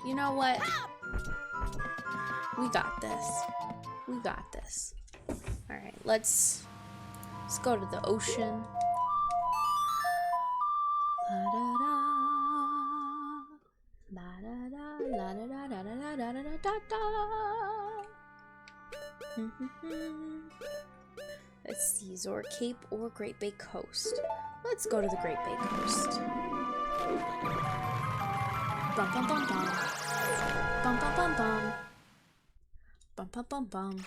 You know what? We got this. We got this. Alright, let's go to the ocean. La da da. La da da. La da da da da da da da da. Let's see, Zor Cape or Great Bay Coast. Let's go to the Great Bay Coast. Bum bum bum bum. Bum bum bum bum. Bum bum bum bum.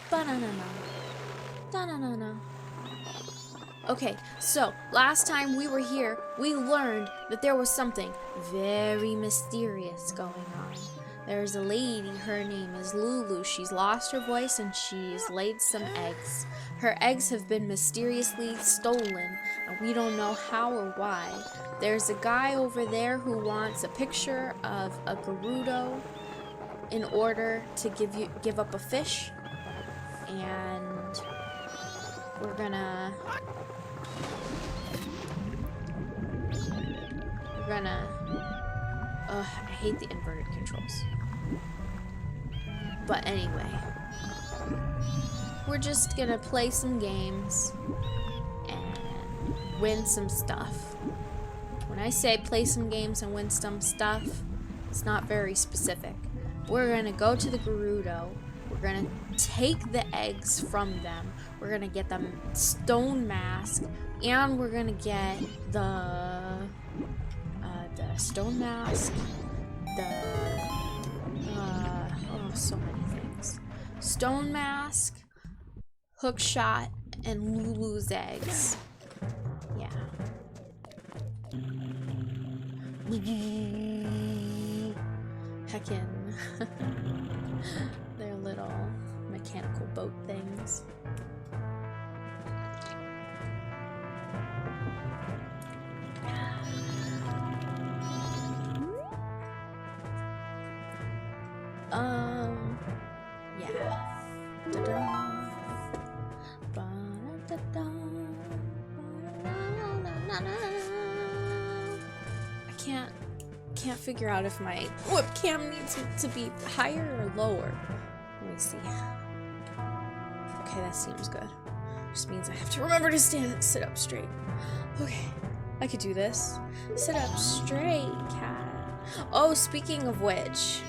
Ba-na-na-na. Da-na-na-na. Okay, so last time we were here, we learned that there was something very mysterious going on. There's a lady, her name is Lulu. She's lost her voice and she's laid some eggs. Her eggs have been mysteriously stolen, and we don't know how or why. There's a guy over there who wants a picture of a Gerudo in order to give up a fish, and we're gonna I hate the inverted controls. But anyway, we're just gonna play some games and win some stuff. When I say play some games and win some stuff, it's not very specific. We're gonna go to the Gerudo. We're gonna take the eggs from them. We're gonna get them Stone Mask, and we're gonna get the Stone Mask, so many things. Stone Mask, Hook Shot, and Lulu's eggs. Yeah. Heckin'. They're little mechanical boat things. Yeah. Da-da. Ba-da-da-da. I can't figure out if my webcam needs to be higher or lower. Let me see. Okay, that seems good. Just means I have to remember to sit up straight. Okay, I could do this. Sit up straight, cat. Oh, speaking of which,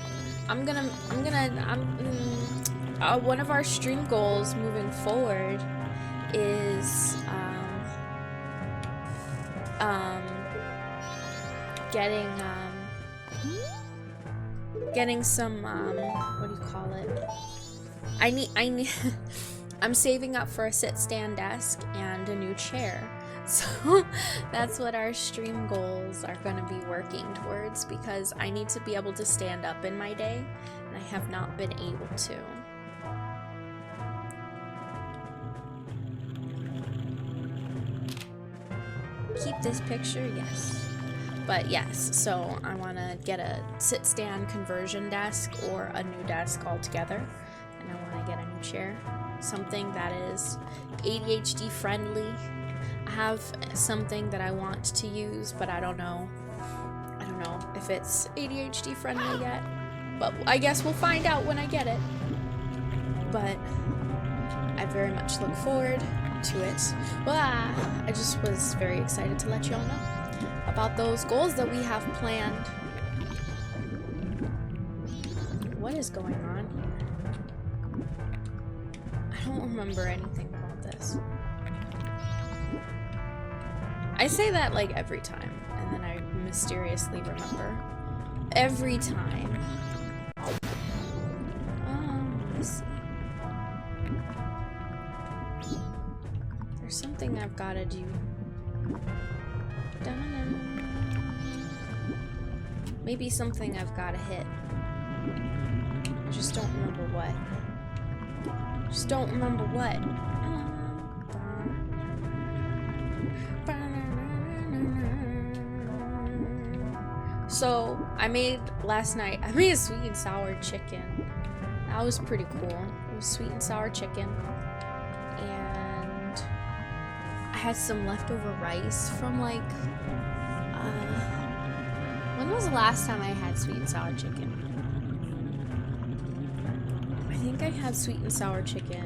one of our stream goals moving forward is getting some what do you call it? I need I'm saving up for a sit-stand desk and a new chair. So that's what our stream goals are going to be working towards, because I need to be able to stand up in my day, and I have not been able to. Keep this picture, yes. But yes, so I want to get a sit-stand conversion desk or a new desk altogether, and I want to get a new chair. Something that is ADHD friendly. I have something that I want to use, but I don't know if it's ADHD friendly yet. But I guess we'll find out when I get it. But I very much look forward to it. I just was very excited to let y'all know about those goals that we have planned. What is going on here? I don't remember anything about this. I say that like every time, and then I mysteriously remember. Every time. Let's see. There's something I've gotta do. Dun-dun-dun. Maybe something I've gotta hit. I just don't remember what. So, I made a sweet and sour chicken. That was pretty cool. It was sweet and sour chicken. And I had some leftover rice from like When was the last time I had sweet and sour chicken? I think I had sweet and sour chicken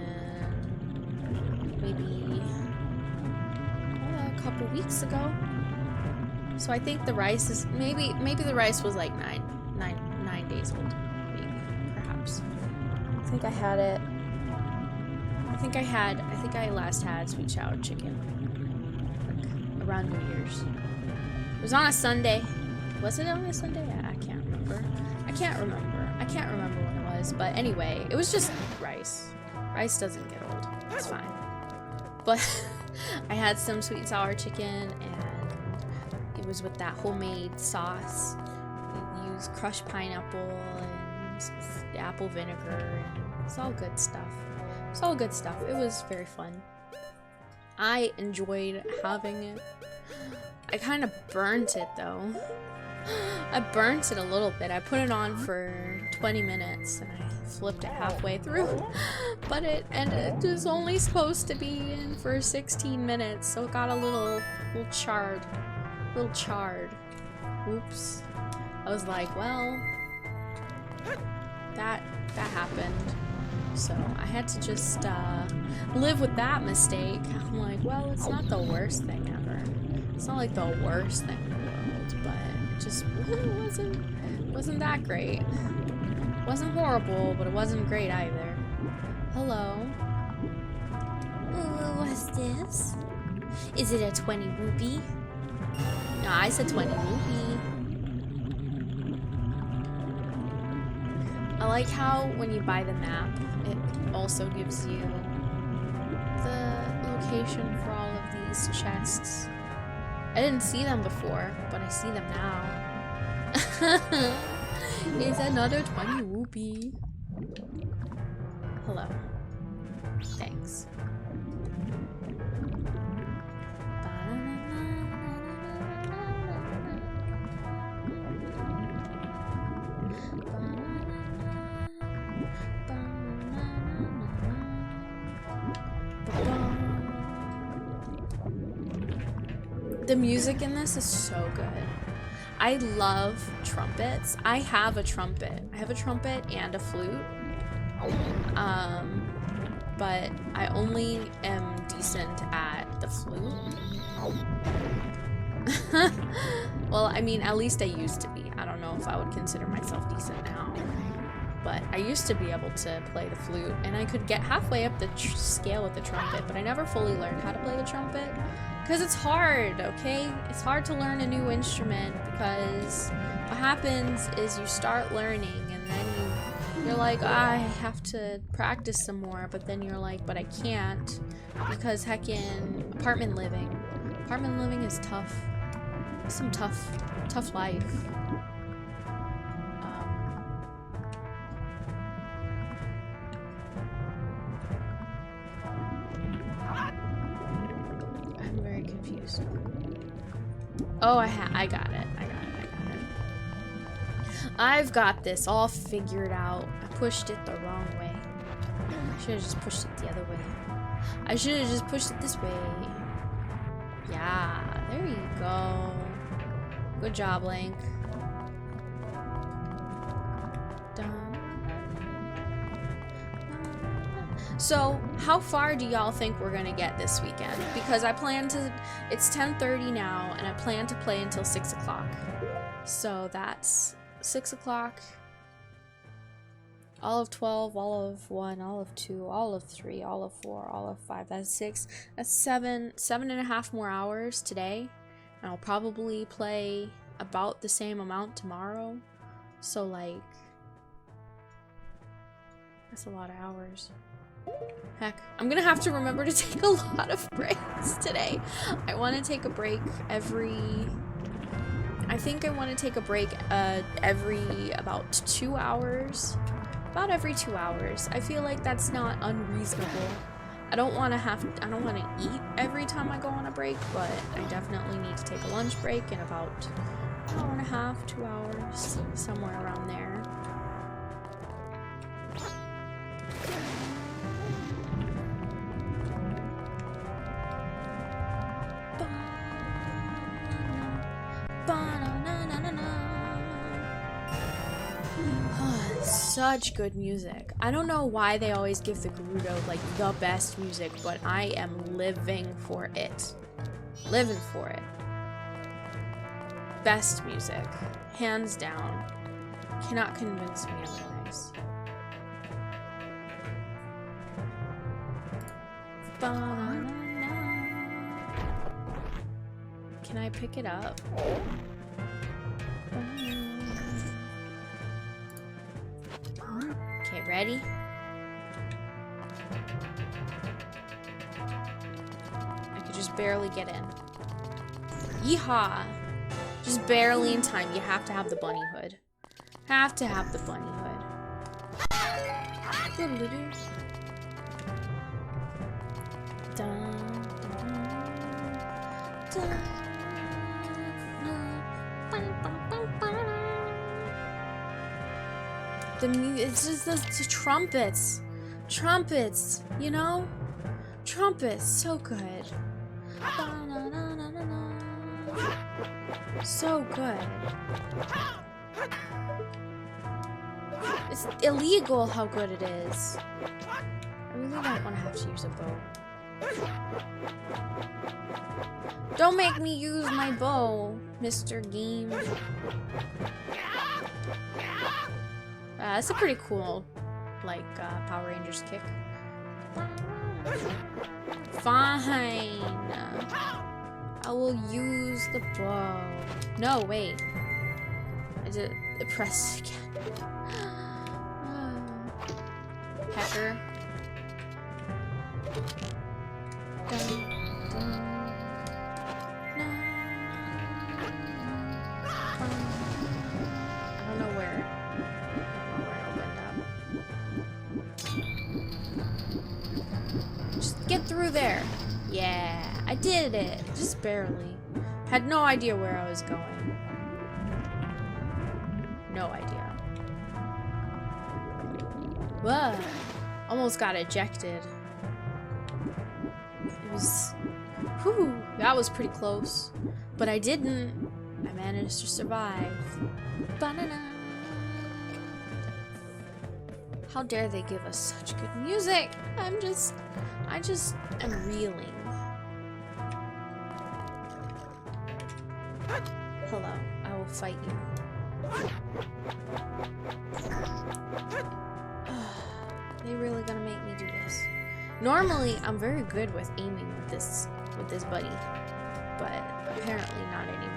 maybe a couple weeks ago. So I think the rice is maybe the rice was like nine days old, maybe, perhaps. I think I had it. I think I last had sweet and sour chicken like around New Year's. It was on a Sunday. Was it on a Sunday? I can't remember. I can't remember when it was. But anyway, it was just rice. Rice doesn't get old. It's fine. But I had some sweet and sour chicken, and it was with that homemade sauce. We used crushed pineapple and apple vinegar, and it's all good stuff. It's all good stuff. It was very fun. I enjoyed having it. I kind of burnt it though. I burnt it a little bit. I put it on for 20 minutes and I flipped it halfway through. But it was only supposed to be in for 16 minutes, so it got a little charred. Oops. I was like, well, that happened. So I had to just live with that mistake. I'm like, well, it's not the worst thing ever. It's not like the worst thing in the world, but it just wasn't that great. It wasn't horrible, but it wasn't great either. Hello. Ooh, what's this? Is it a 20 rupee? No, I said 20 rupee. I like how when you buy the map, it also gives you the location for all of these chests. I didn't see them before, but I see them now. It's another 20 rupee. Hello. Thanks. The music in this is so good. I love trumpets. I have a trumpet. I have a trumpet and a flute. But I only am decent at the flute. Well, I mean, at least I used to be. I don't know if I would consider myself decent now. But I used to be able to play the flute, and I could get halfway up the scale with the trumpet, but I never fully learned how to play the trumpet. Because it's hard, okay? It's hard to learn a new instrument, because what happens is you start learning, and then you're like, I have to practice some more, but then you're like, but I can't, because heckin' apartment living is tough. It's some tough life. Oh, I got it. I've got this all figured out. I pushed it the wrong way. I should have just pushed it the other way. I should have just pushed it this way. Yeah, there you go. Good job, Link. So, how far do y'all think we're gonna get this weekend? Because I plan to, it's 10:30 now, and I plan to play until 6 o'clock. So that's 6 o'clock, all of 12, all of 1, all of 2, all of 3, all of 4, all of 5, that's 6, that's 7.5 more hours today. And I'll probably play about the same amount tomorrow. So like, that's a lot of hours. Heck, I'm gonna have to remember to take a lot of breaks today. I want to take a break I think I want to take a break every about 2 hours. About every 2 hours. I feel like that's not unreasonable. I don't want to eat every time I go on a break, but I definitely need to take a lunch break in about an hour and a half, 2 hours, somewhere around there. Such good music. I don't know why they always give the Gerudo like the best music, but I am living for it. Living for it. Best music. Hands down. Cannot convince me otherwise. Can I pick it up? Okay, ready? I could just barely get in. Yeehaw! Just barely in time. You have to have the bunny hood. Have to have the bunny hood. Dun, dun, dun. It's just the trumpets. Trumpets, you know? Trumpets, so good. So good. It's illegal how good it is. I really don't want to have to use a bow. Don't make me use my bow, Mr. Game. That's a pretty cool, like, Power Rangers kick. Fine. I will use the bow. No, wait. I did press again. Pecker. Dun, dun. I don't know where. Just get through there. Yeah, I did it. Just barely. Had no idea where I was going. No idea. Whoa. Almost got ejected. It was... Whew, that was pretty close. But I didn't. I managed to survive. Banana. How dare they give us such good music? I just am reeling. Hello, I will fight you. They really gonna make me do this? Normally, I'm very good with aiming with this buddy, but apparently not anymore.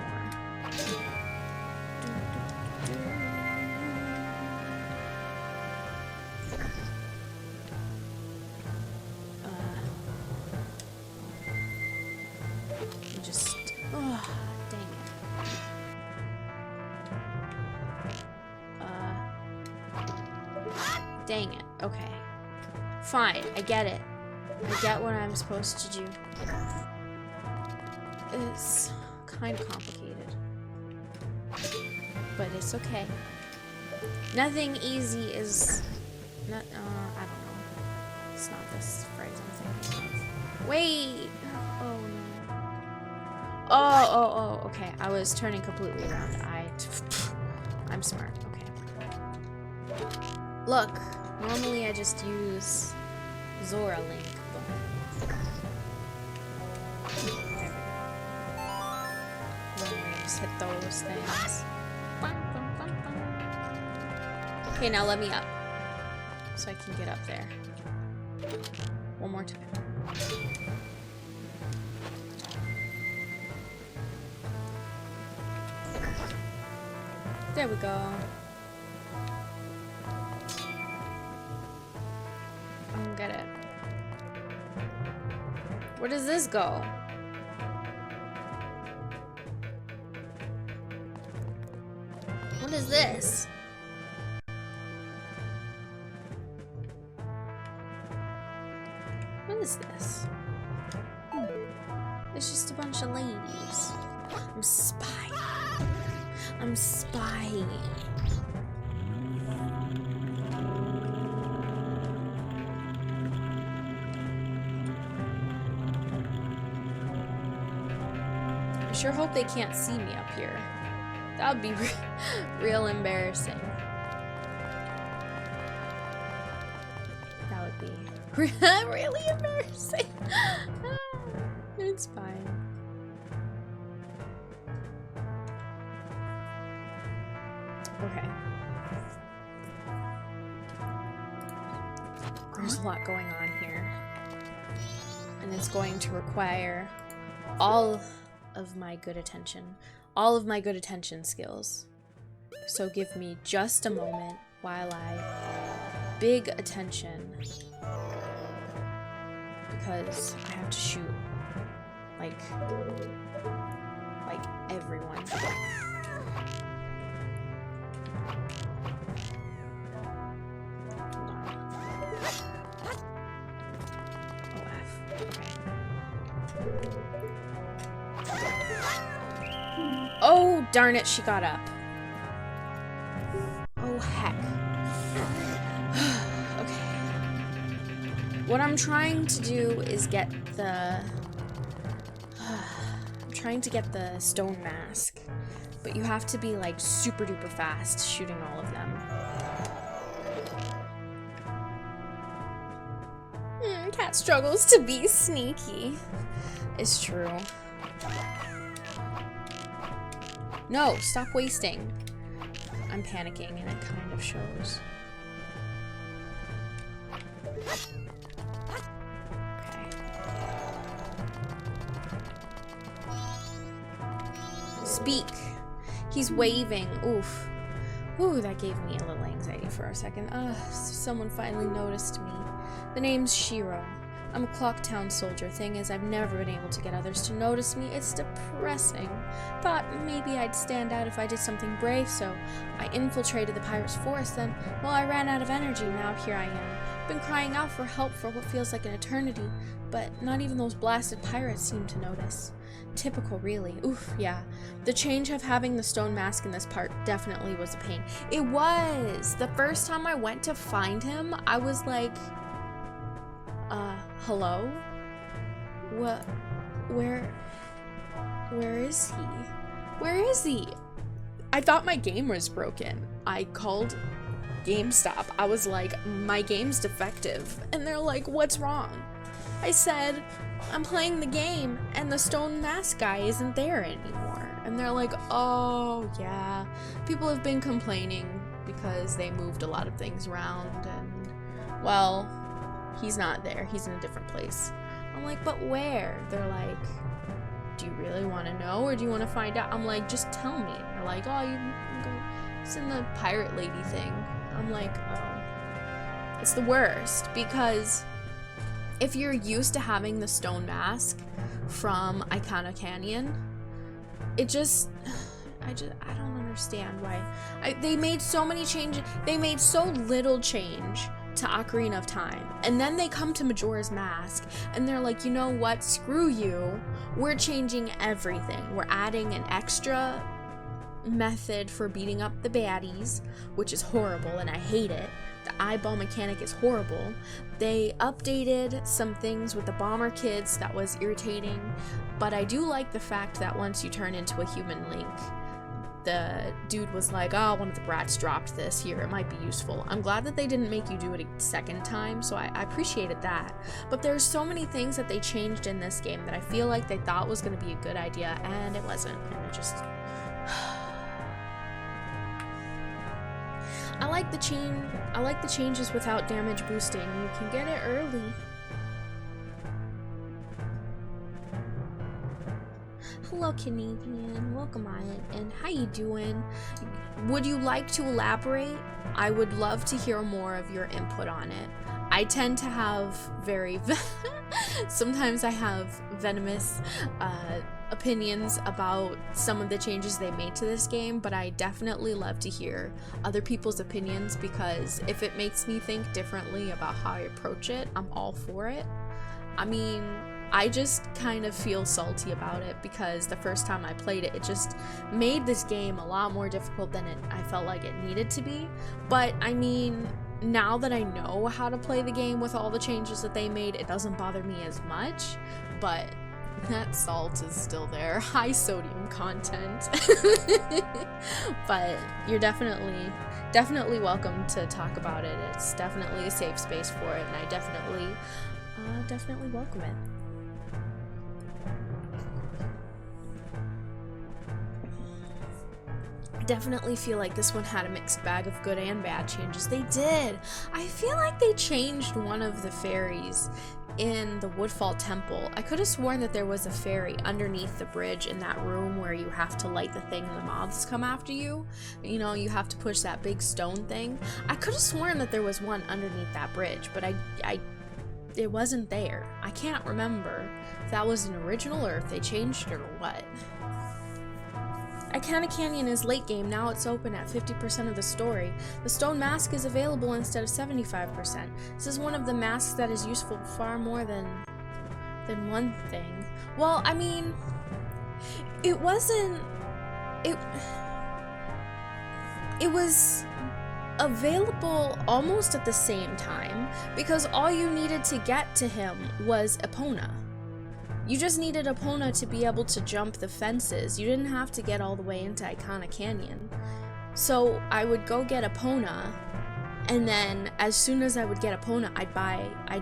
Dang it. Okay. Fine. I get it. I get what I'm supposed to do. It's kind of complicated. But it's okay. Nothing easy is... Not, I don't know. It's not this phrase I'm thinking of. Wait! Oh, no. Oh, okay. I was turning completely around. I'm smart. Okay. Look, normally I just use Zora Link, but... There we go. Normally I just hit those things. Okay, now let me up. So I can get up there. One more time. There we go. I don't get it. Where does this go? What is this? What is this? It's just a bunch of ladies. I'm spying. I'm spying. I sure hope they can't see me up here. That would be real embarrassing. Really embarrassing. It's fine. Okay. There's a lot going on here. And it's going to require all of my good attention. All of my good attention skills. So give me just a moment while I big attention. Because I have to shoot like everyone. Oh, darn it, she got up. Oh, heck. Okay. What I'm trying to do is get the... I'm trying to get the stone mask. But you have to be, like, super duper fast shooting all of them. Cat struggles to be sneaky. It's true. No, stop wasting. I'm panicking and it kind of shows. Okay. Speak. He's waving. Oof. Ooh, that gave me a little anxiety for a second. Someone finally noticed me. The name's Shiro. I'm a Clocktown soldier. Thing is, I've never been able to get others to notice me. It's depressing. Thought maybe I'd stand out if I did something brave, so I infiltrated the pirates' forest. Then, well, I ran out of energy. Now here I am. Been crying out for help for what feels like an eternity, but not even those blasted pirates seem to notice. Typical, really. Oof, yeah. The change of having the stone mask in this part definitely was a pain. It was! The first time I went to find him, I was like... hello? What? Where is he? Where is he? I thought my game was broken. I called GameStop. I was like, my game's defective. And they're like, what's wrong? I said, I'm playing the game and the stone mask guy isn't there anymore. And they're like, oh, yeah. People have been complaining because they moved a lot of things around and, well... He's not there. He's in a different place. I'm like, but where? They're like, do you really want to know or do you want to find out? I'm like, just tell me. And they're like, oh, you can go. It's in the pirate lady thing. I'm like, oh. It's the worst because if you're used to having the stone mask from Icona Canyon, it just... I don't understand why. They made so many changes. They made so little change to Ocarina of Time, and then they come to Majora's Mask and they're like, you know what, screw you, we're changing everything. We're adding an extra method for beating up the baddies, which is horrible and I hate it. The eyeball mechanic is horrible. They updated some things with the bomber kids that was irritating, but I do like the fact that once you turn into a human Link, the dude was like, oh, one of the brats dropped this here, it might be useful. I'm glad that they didn't make you do it a second time, so I appreciated that. But there's so many things that they changed in this game that I feel like they thought was going to be a good idea, and it wasn't, and it just... I like the changes without damage boosting. You can get it early. Hello, Canadian. Welcome on, and how you doing? Would you like to elaborate? I would love to hear more of your input on it. I tend to have very sometimes I have venomous opinions about some of the changes they made to this game, but I definitely love to hear other people's opinions because if it makes me think differently about how I approach it, I'm all for it. I mean, I just kind of feel salty about it because the first time I played it, it just made this game a lot more difficult than I felt like it needed to be. But I mean, now that I know how to play the game with all the changes that they made, it doesn't bother me as much. But That salt is still there. High sodium content. But you're definitely welcome to talk about it. It's definitely a safe space for it, and I definitely welcome it. I definitely feel like this one had a mixed bag of good and bad changes. They did. I feel like they changed one of the fairies in the Woodfall Temple. I could have sworn that there was a fairy underneath the bridge in that room where you have to light the thing and the moths come after you. You know, you have to push that big stone thing. I could have sworn that there was one underneath that bridge, but it wasn't there. I can't remember if that was an original or if they changed it or what. Icona Canyon is late game, now it's open at 50% of the story. The stone mask is available instead of 75%. This is one of the masks that is useful far more than one thing. Well, I mean, it was available almost at the same time, because all you needed to get to him was Epona. You just needed Epona to be able to jump the fences. You didn't have to get all the way into Icona Canyon. So I would go get Epona, and then as soon as I would get Epona, I'd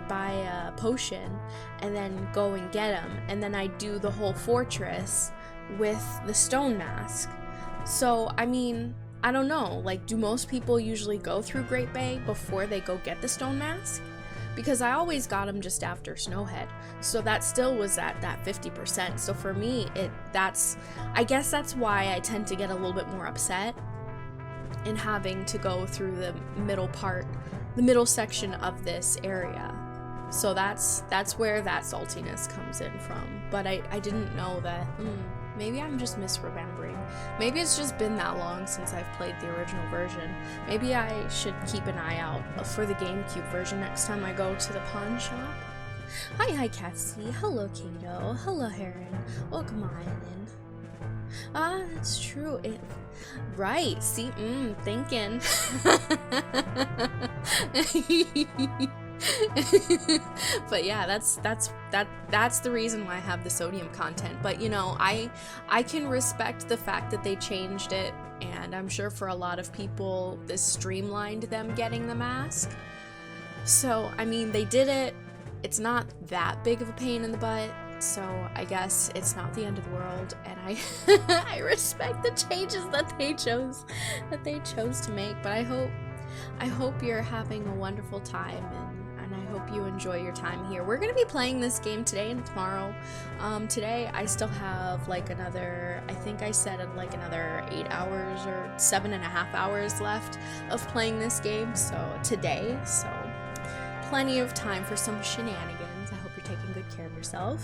buy a potion, and then go and get him, and then I'd do the whole fortress with the stone mask. So, I mean, I don't know, like, do most people usually go through Great Bay before they go get the stone mask? Because I always got them just after Snowhead, so that still was at that 50%. So for me, I guess that's why I tend to get a little bit more upset in having to go through the middle section of this area. So that's where that saltiness comes in from. But I didn't know that. Maybe I'm just misremembering. Maybe it's just been that long since I've played the original version. Maybe I should keep an eye out for the GameCube version next time I go to the pawn shop. Hi, Cassie. Hello, Kato. Hello, Heron. Welcome on in. Ah, that's true. Right. See, thinking. But yeah, that's the reason why I have the sodium content. But you know, I can respect the fact that they changed it, and I'm sure for a lot of people this streamlined them getting the mask. So I mean, they did it. It's not that big of a pain in the butt, so I guess it's not the end of the world, and I respect the changes that they chose to make. But I hope you're having a wonderful time, and I hope you enjoy your time here. We're going to be playing this game today and tomorrow. Today I still have like another, I think I said like another 8 hours or 7.5 hours left of playing this game, so plenty of time for some shenanigans. I hope you're taking good care of yourself.